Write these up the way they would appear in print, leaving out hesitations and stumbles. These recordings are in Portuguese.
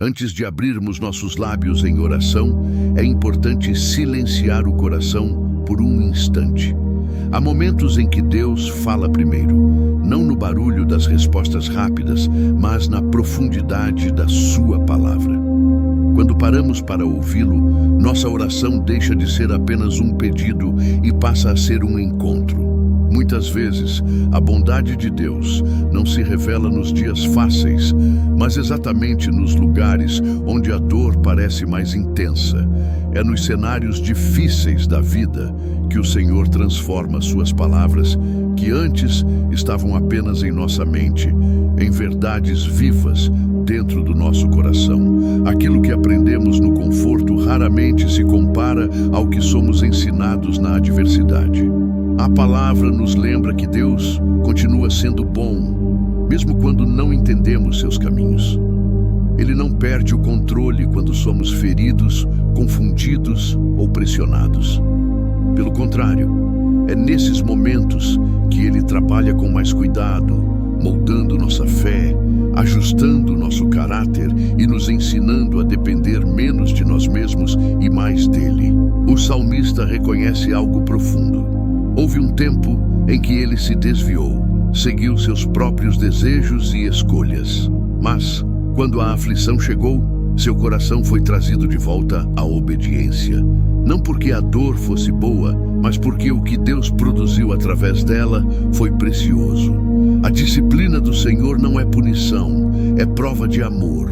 Antes de abrirmos nossos lábios em oração, é importante silenciar o coração por um instante. Há momentos em que Deus fala primeiro, não no barulho das respostas rápidas, mas na profundidade da sua palavra. Quando paramos para ouvi-lo, nossa oração deixa de ser apenas um pedido e passa a ser um encontro. Muitas vezes, a bondade de Deus não se revela nos dias fáceis, mas exatamente nos lugares onde a dor parece mais intensa. É nos cenários difíceis da vida que o Senhor transforma suas palavras, que antes estavam apenas em nossa mente, em verdades vivas dentro do nosso coração. Aquilo que aprendemos no conforto raramente se compara ao que somos ensinados na adversidade. A palavra nos lembra que Deus continua sendo bom, mesmo quando não entendemos seus caminhos. Ele não perde o controle quando somos feridos, confundidos ou pressionados. Pelo contrário, é nesses momentos que Ele trabalha com mais cuidado, moldando nossa fé, ajustando nosso caráter e nos ensinando a depender menos de nós mesmos e mais dele. O salmista reconhece algo profundo. Houve um tempo em que ele se desviou, seguiu seus próprios desejos e escolhas. Mas, quando a aflição chegou, seu coração foi trazido de volta à obediência. Não porque a dor fosse boa, mas porque o que Deus produziu através dela foi precioso. A disciplina do Senhor não é punição, é prova de amor.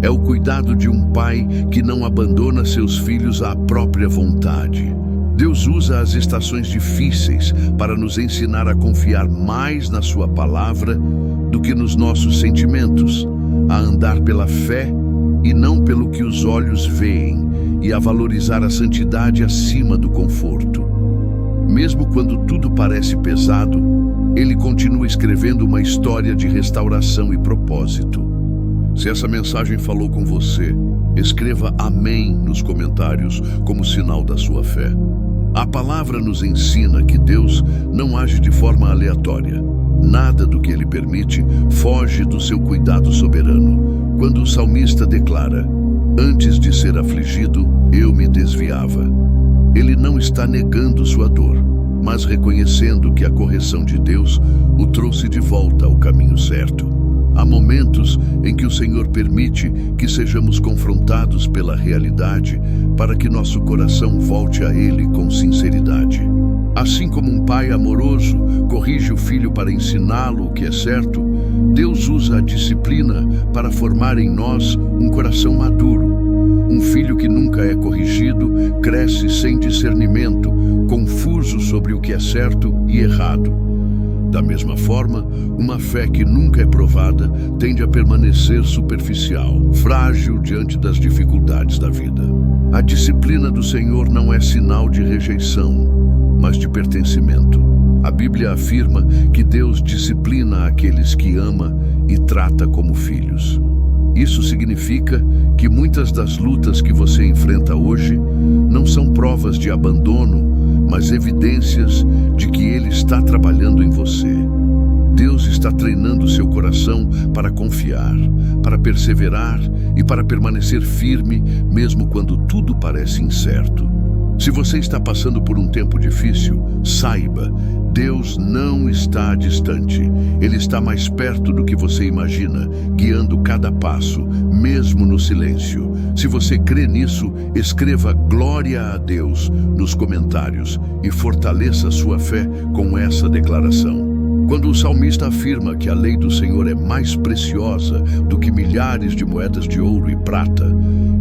É o cuidado de um pai que não abandona seus filhos à própria vontade. Deus usa as estações difíceis para nos ensinar a confiar mais na sua palavra do que nos nossos sentimentos, a andar pela fé e não pelo que os olhos veem, e a valorizar a santidade acima do conforto. Mesmo quando tudo parece pesado, Ele continua escrevendo uma história de restauração e propósito. Se essa mensagem falou com você, escreva amém nos comentários como sinal da sua fé. A palavra nos ensina que Deus não age de forma aleatória. Nada do que Ele permite foge do seu cuidado soberano. Quando o salmista declara, antes de ser afligido, eu me desviava. Ele não está negando sua dor, mas reconhecendo que a correção de Deus o trouxe de volta ao caminho certo. Há momentos em que o Senhor permite que sejamos confrontados pela realidade para que nosso coração volte a Ele com sinceridade. Assim como um pai amoroso corrige o filho para ensiná-lo o que é certo, Deus usa a disciplina para formar em nós um coração maduro. Um filho que nunca é corrigido cresce sem discernimento, confuso sobre o que é certo e errado. Da mesma forma, uma fé que nunca é provada tende a permanecer superficial, frágil diante das dificuldades da vida. A disciplina do Senhor não é sinal de rejeição, mas de pertencimento. A Bíblia afirma que Deus disciplina aqueles que ama e trata como filhos. Isso significa que muitas das lutas que você enfrenta hoje não são provas de abandono, mas evidências de que Ele está trabalhando em você. Deus está treinando seu coração para confiar, para perseverar e para permanecer firme, mesmo quando tudo parece incerto. Se você está passando por um tempo difícil, saiba, Deus não está distante. Ele está mais perto do que você imagina, guiando cada passo, mesmo no silêncio. Se você crê nisso, escreva glória a Deus nos comentários e fortaleça sua fé com essa declaração. Quando o salmista afirma que a lei do Senhor é mais preciosa do que milhares de moedas de ouro e prata,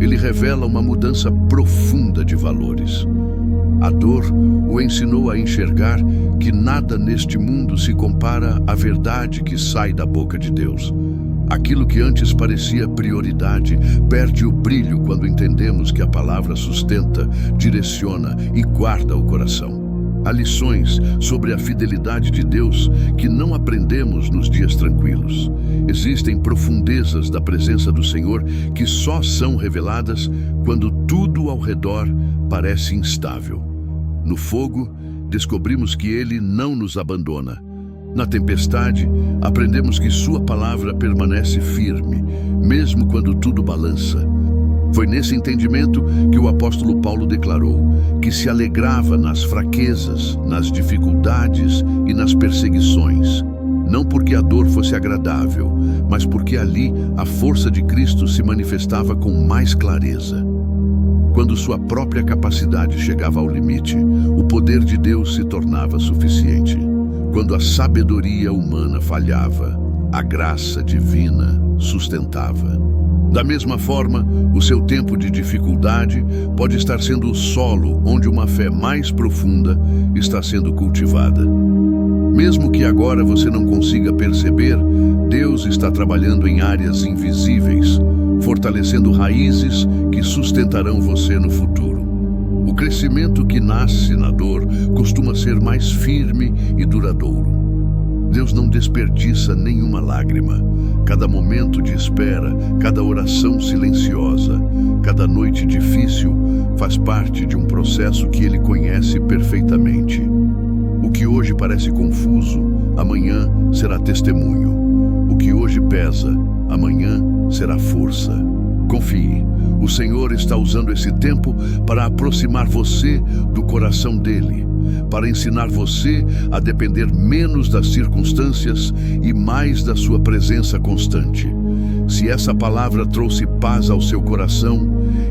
ele revela uma mudança profunda de valores. A dor o ensinou a enxergar que nada neste mundo se compara à verdade que sai da boca de Deus. Aquilo que antes parecia prioridade perde o brilho quando entendemos que a palavra sustenta, direciona e guarda o coração. Há lições sobre a fidelidade de Deus que não aprendemos nos dias tranquilos. Existem profundezas da presença do Senhor que só são reveladas quando tudo ao redor parece instável. No fogo, descobrimos que Ele não nos abandona. Na tempestade, aprendemos que sua palavra permanece firme, mesmo quando tudo balança. Foi nesse entendimento que o apóstolo Paulo declarou que se alegrava nas fraquezas, nas dificuldades e nas perseguições, não porque a dor fosse agradável, mas porque ali a força de Cristo se manifestava com mais clareza. Quando sua própria capacidade chegava ao limite, o poder de Deus se tornava suficiente. Quando a sabedoria humana falhava, a graça divina sustentava. Da mesma forma, o seu tempo de dificuldade pode estar sendo o solo onde uma fé mais profunda está sendo cultivada. Mesmo que agora você não consiga perceber, Deus está trabalhando em áreas invisíveis, fortalecendo raízes que sustentarão você no futuro. O crescimento que nasce na dor costuma ser mais firme e duradouro. Deus não desperdiça nenhuma lágrima. Cada momento de espera, cada oração silenciosa, cada noite difícil faz parte de um processo que Ele conhece perfeitamente. O que hoje parece confuso, amanhã será testemunho. O que hoje pesa, amanhã será força. Confie, o Senhor está usando esse tempo para aproximar você do coração dele, para ensinar você a depender menos das circunstâncias e mais da sua presença constante. Se essa palavra trouxe paz ao seu coração,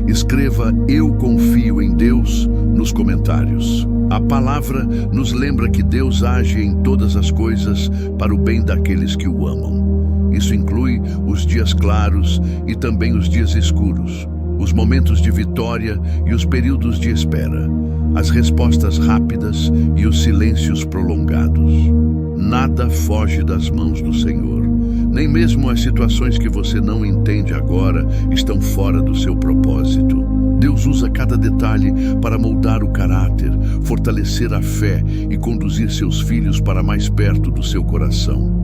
escreva "Eu confio em Deus" nos comentários. A palavra nos lembra que Deus age em todas as coisas para o bem daqueles que o amam. Isso inclui os dias claros e também os dias escuros, os momentos de vitória e os períodos de espera, as respostas rápidas e os silêncios prolongados. Nada foge das mãos do Senhor. Nem mesmo as situações que você não entende agora estão fora do seu propósito. Deus usa cada detalhe para moldar o caráter, fortalecer a fé e conduzir seus filhos para mais perto do seu coração.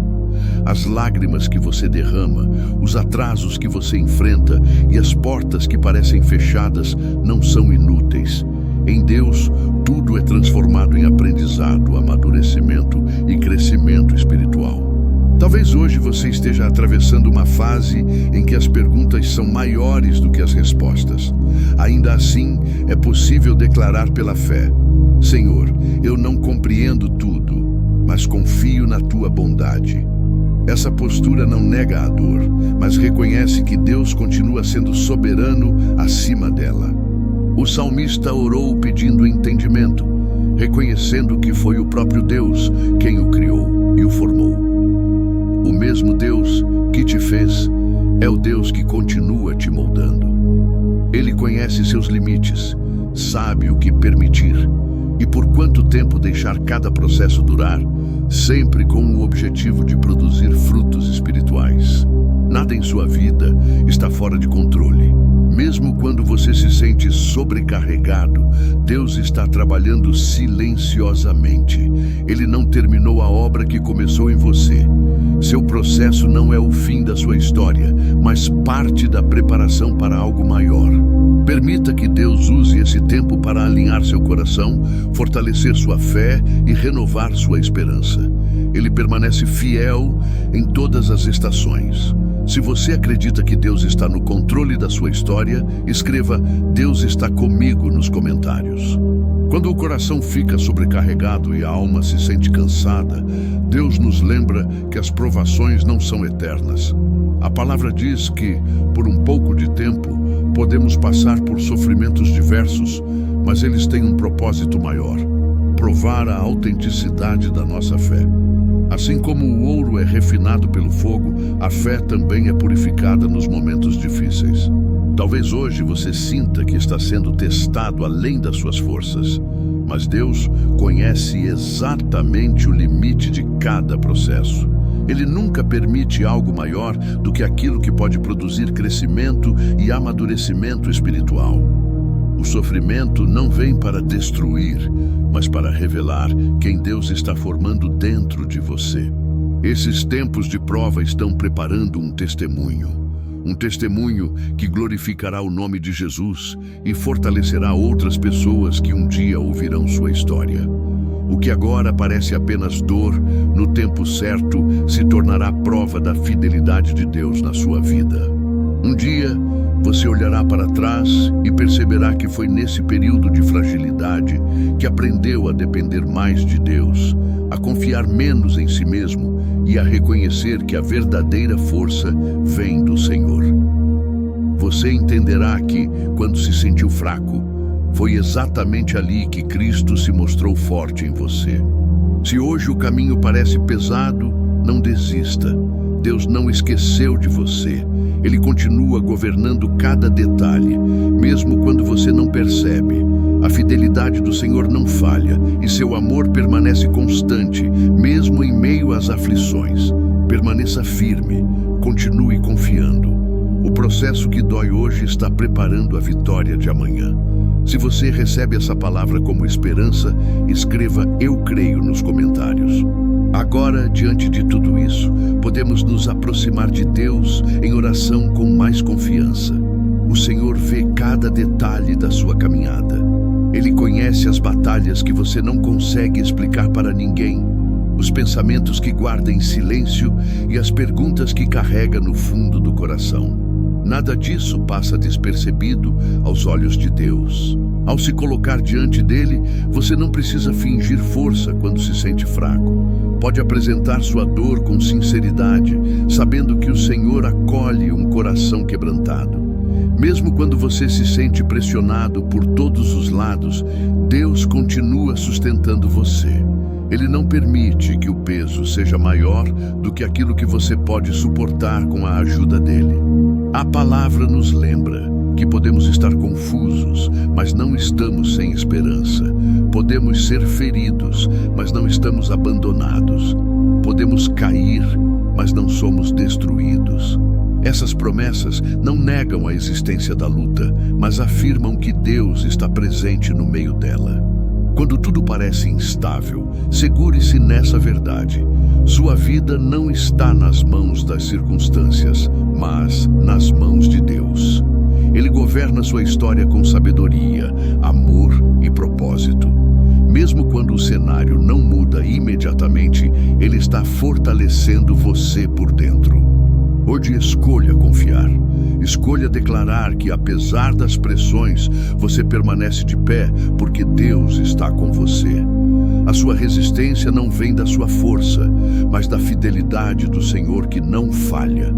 As lágrimas que você derrama, os atrasos que você enfrenta e as portas que parecem fechadas não são inúteis. Em Deus, tudo é transformado em aprendizado, amadurecimento e crescimento espiritual. Talvez hoje você esteja atravessando uma fase em que as perguntas são maiores do que as respostas. Ainda assim, é possível declarar pela fé: Senhor, eu não compreendo tudo, mas confio na tua bondade. Essa postura não nega a dor, mas reconhece que Deus continua sendo soberano acima dela. O salmista orou pedindo entendimento, reconhecendo que foi o próprio Deus quem o criou e o formou. O mesmo Deus que te fez é o Deus que continua te moldando. Ele conhece seus limites, sabe o que permitir e por quanto tempo deixar cada processo durar, sempre com o objetivo de produzir frutos espirituais. Nada em sua vida está fora de controle. Mesmo quando você se sente sobrecarregado, Deus está trabalhando silenciosamente. Ele não terminou a obra que começou em você. Seu processo não é o fim da sua história, mas parte da preparação para algo maior. Permita que Deus use esse tempo para alinhar seu coração, fortalecer sua fé e renovar sua esperança. Ele permanece fiel em todas as estações. Se você acredita que Deus está no controle da sua história, escreva "Deus está comigo" nos comentários. Quando o coração fica sobrecarregado e a alma se sente cansada, Deus nos lembra que as provações não são eternas. A palavra diz que, por um pouco de tempo, podemos passar por sofrimentos diversos, mas eles têm um propósito maior: provar a autenticidade da nossa fé. Assim como o ouro é refinado pelo fogo, a fé também é purificada nos momentos difíceis. Talvez hoje você sinta que está sendo testado além das suas forças, mas Deus conhece exatamente o limite de cada processo. Ele nunca permite algo maior do que aquilo que pode produzir crescimento e amadurecimento espiritual. O sofrimento não vem para destruir, mas para revelar quem Deus está formando dentro de você. Esses tempos de prova estão preparando um testemunho que glorificará o nome de Jesus e fortalecerá outras pessoas que um dia ouvirão sua história. O que agora parece apenas dor, no tempo certo, se tornará prova da fidelidade de Deus na sua vida. Um dia, você olhará para trás e perceberá que foi nesse período de fragilidade que aprendeu a depender mais de Deus, a confiar menos em si mesmo e a reconhecer que a verdadeira força vem do Senhor. Você entenderá que, quando se sentiu fraco, foi exatamente ali que Cristo se mostrou forte em você. Se hoje o caminho parece pesado, não desista. Deus não esqueceu de você. Ele continua governando cada detalhe, mesmo quando você não percebe. A fidelidade do Senhor não falha e seu amor permanece constante, mesmo em meio às aflições. Permaneça firme, continue confiando. O processo que dói hoje está preparando a vitória de amanhã. Se você recebe essa palavra como esperança, escreva "Eu creio" nos comentários. Agora, diante de tudo isso, podemos nos aproximar de Deus em oração com mais confiança. O Senhor vê cada detalhe da sua caminhada. Ele conhece as batalhas que você não consegue explicar para ninguém, os pensamentos que guarda em silêncio e as perguntas que carrega no fundo do coração. Nada disso passa despercebido aos olhos de Deus. Ao se colocar diante dele, você não precisa fingir força quando se sente fraco. Pode apresentar sua dor com sinceridade, sabendo que o Senhor acolhe um coração quebrantado. Mesmo quando você se sente pressionado por todos os lados, Deus continua sustentando você. Ele não permite que o peso seja maior do que aquilo que você pode suportar com a ajuda dele. A palavra nos lembra que podemos estar confusos, mas não estamos sem esperança. Podemos ser feridos, mas não estamos abandonados. Podemos cair, mas não somos destruídos. Essas promessas não negam a existência da luta, mas afirmam que Deus está presente no meio dela. Quando tudo parece instável, segure-se nessa verdade. Sua vida não está nas mãos das circunstâncias, mas nas mãos de Deus. Ele governa sua história com sabedoria, amor e propósito. Mesmo quando o cenário não muda imediatamente, Ele está fortalecendo você por dentro. Hoje escolha confiar. Escolha declarar que, apesar das pressões, você permanece de pé porque Deus está com você. A sua resistência não vem da sua força, mas da fidelidade do Senhor que não falha.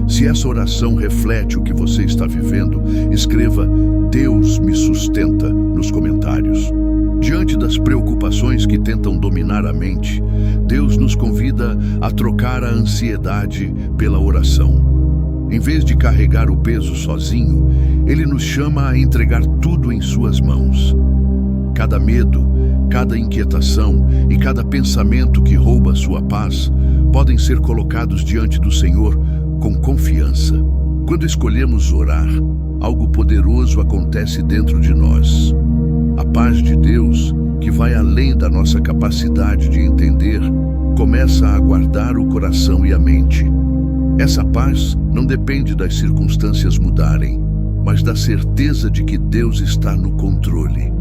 Se essa oração reflete o que você está vivendo, escreva "Deus me sustenta" nos comentários. Diante das preocupações que tentam dominar a mente, Deus nos convida a trocar a ansiedade pela oração. Em vez de carregar o peso sozinho, Ele nos chama a entregar tudo em suas mãos. Cada medo, cada inquietação e cada pensamento que rouba sua paz podem ser colocados diante do Senhor com confiança. Quando escolhemos orar, algo poderoso acontece dentro de nós. A paz de Deus, que vai além da nossa capacidade de entender, começa a guardar o coração e a mente. Essa paz não depende das circunstâncias mudarem, mas da certeza de que Deus está no controle.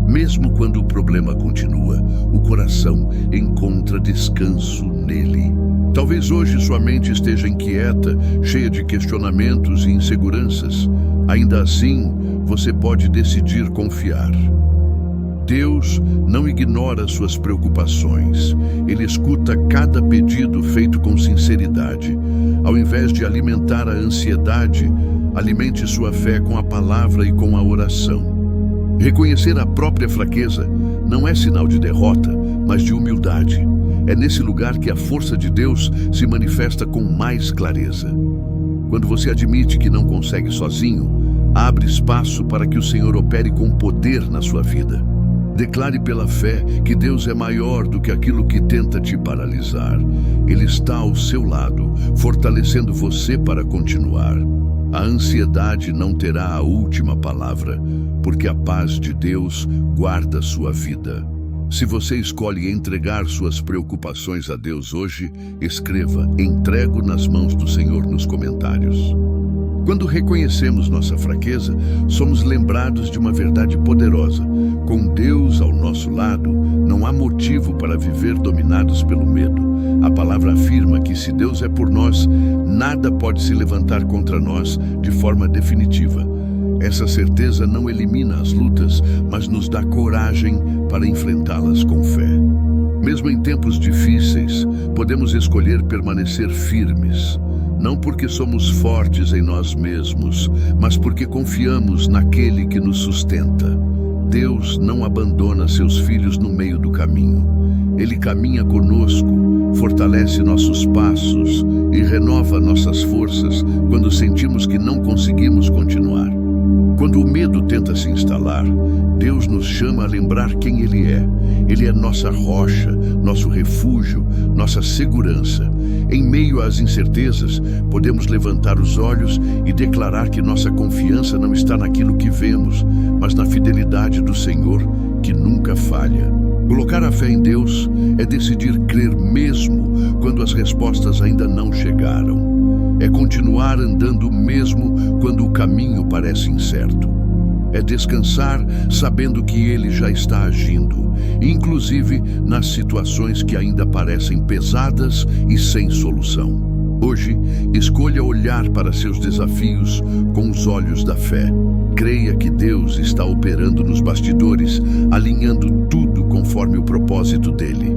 Mesmo quando o problema continua, o coração encontra descanso nele. Talvez hoje sua mente esteja inquieta, cheia de questionamentos e inseguranças. Ainda assim, você pode decidir confiar. Deus não ignora suas preocupações. Ele escuta cada pedido feito com sinceridade. Ao invés de alimentar a ansiedade, alimente sua fé com a palavra e com a oração. Reconhecer a própria fraqueza não é sinal de derrota, mas de humildade. É nesse lugar que a força de Deus se manifesta com mais clareza. Quando você admite que não consegue sozinho, abre espaço para que o Senhor opere com poder na sua vida. Declare pela fé que Deus é maior do que aquilo que tenta te paralisar. Ele está ao seu lado, fortalecendo você para continuar. A ansiedade não terá a última palavra, porque a paz de Deus guarda sua vida. Se você escolhe entregar suas preocupações a Deus hoje, escreva "Entrego nas mãos do Senhor" nos comentários. Quando reconhecemos nossa fraqueza, somos lembrados de uma verdade poderosa. Com Deus ao nosso lado, não Não há motivo para viver dominados pelo medo. A palavra afirma que se Deus é por nós, nada pode se levantar contra nós de forma definitiva. Essa certeza não elimina as lutas, mas nos dá coragem para enfrentá-las com fé. Mesmo em tempos difíceis, podemos escolher permanecer firmes. Não porque somos fortes em nós mesmos, mas porque confiamos naquele que nos sustenta. Deus não abandona seus filhos no meio do caminho. Ele caminha conosco, fortalece nossos passos e renova nossas forças quando sentimos que não conseguimos continuar. Quando o medo tenta se instalar, Deus nos chama a lembrar quem Ele é. Ele é nossa rocha, nosso refúgio, nossa segurança. Em meio às incertezas, podemos levantar os olhos e declarar que nossa confiança não está naquilo que vemos, mas na fidelidade do Senhor, que nunca falha. Colocar a fé em Deus é decidir crer mesmo quando as respostas ainda não chegaram. É continuar andando mesmo quando o caminho parece incerto. É descansar sabendo que Ele já está agindo, inclusive nas situações que ainda parecem pesadas e sem solução. Hoje, escolha olhar para seus desafios com os olhos da fé. Creia que Deus está operando nos bastidores, alinhando tudo conforme o propósito dele.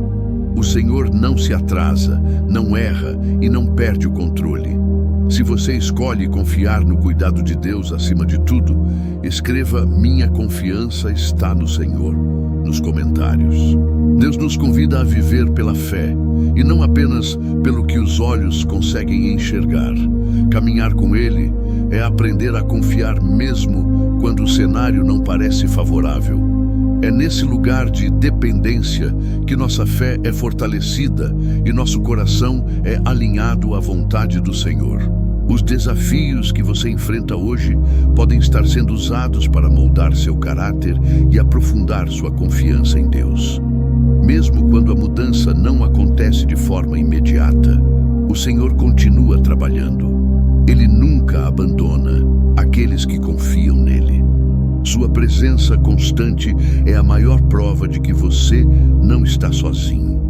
O Senhor não se atrasa, não erra e não perde o controle. Se você escolhe confiar no cuidado de Deus acima de tudo, escreva "Minha confiança está no Senhor" nos comentários. Deus nos convida a viver pela fé, e não apenas pelo que os olhos conseguem enxergar. Caminhar com Ele é aprender a confiar mesmo quando o cenário não parece favorável. É nesse lugar de dependência que nossa fé é fortalecida e nosso coração é alinhado à vontade do Senhor. Os desafios que você enfrenta hoje podem estar sendo usados para moldar seu caráter e aprofundar sua confiança em Deus. Mesmo quando a mudança não acontece de forma imediata, o Senhor continua trabalhando. Ele nunca abandona aqueles que confiam nele. Sua presença constante é a maior prova de que você não está sozinho.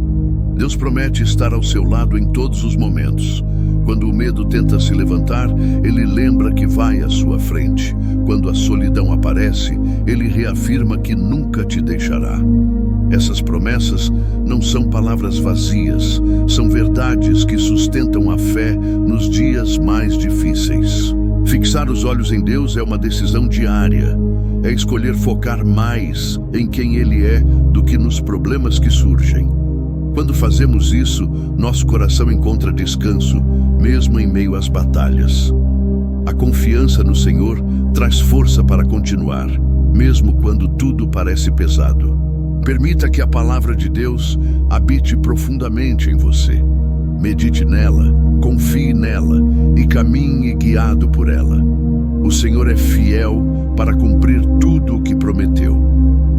Deus promete estar ao seu lado em todos os momentos. Quando o medo tenta se levantar, Ele lembra que vai à sua frente. Quando a solidão aparece, Ele reafirma que nunca te deixará. Essas promessas não são palavras vazias, são verdades que sustentam a fé nos dias mais difíceis. Fixar os olhos em Deus é uma decisão diária. É escolher focar mais em quem Ele é do que nos problemas que surgem. Quando fazemos isso, nosso coração encontra descanso, mesmo em meio às batalhas. A confiança no Senhor traz força para continuar, mesmo quando tudo parece pesado. Permita que a palavra de Deus habite profundamente em você. Medite nela, confie nela e caminhe guiado por ela. O Senhor é fiel para cumprir tudo o que prometeu.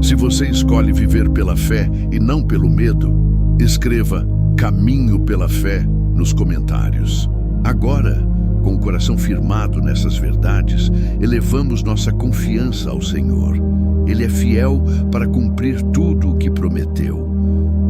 Se você escolhe viver pela fé e não pelo medo, escreva "Caminho pela fé" nos comentários. Agora, com o coração firmado nessas verdades, elevamos nossa confiança ao Senhor. Ele é fiel para cumprir tudo o que prometeu.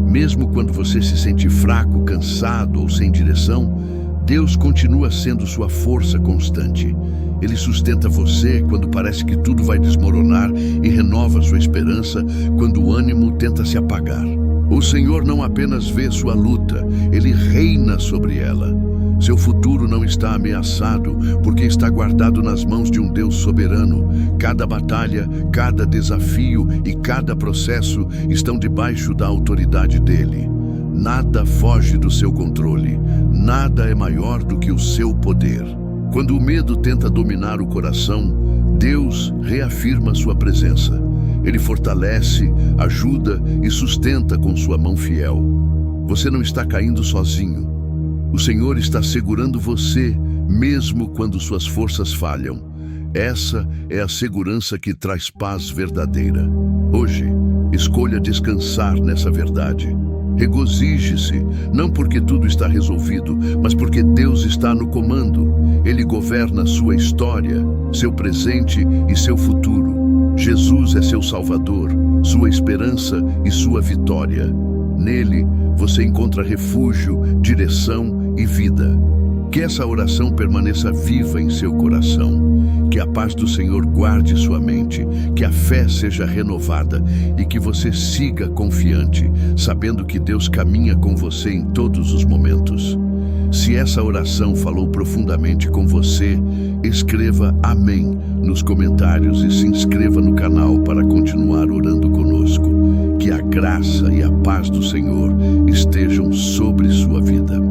Mesmo quando você se sente fraco, cansado ou sem direção, Deus continua sendo sua força constante. Ele sustenta você quando parece que tudo vai desmoronar e renova sua esperança quando o ânimo tenta se apagar. O Senhor não apenas vê sua luta, Ele reina sobre ela. Seu futuro não está ameaçado, porque está guardado nas mãos de um Deus soberano. Cada batalha, cada desafio e cada processo estão debaixo da autoridade dele. Nada foge do seu controle, nada é maior do que o seu poder. Quando o medo tenta dominar o coração, Deus reafirma sua presença. Ele fortalece, ajuda e sustenta com sua mão fiel. Você não está caindo sozinho. O Senhor está segurando você, mesmo quando suas forças falham. Essa é a segurança que traz paz verdadeira. Hoje, escolha descansar nessa verdade. Regozije-se, não porque tudo está resolvido, mas porque Deus está no comando. Ele governa sua história, seu presente e seu futuro. Jesus é seu Salvador, sua esperança e sua vitória. Nele, você encontra refúgio, direção e vida. Que essa oração permaneça viva em seu coração. Que a paz do Senhor guarde sua mente, que a fé seja renovada e que você siga confiante, sabendo que Deus caminha com você em todos os momentos. Se essa oração falou profundamente com você, escreva Amém nos comentários e se inscreva no canal para continuar orando conosco. Que a graça e a paz do Senhor estejam sobre sua vida.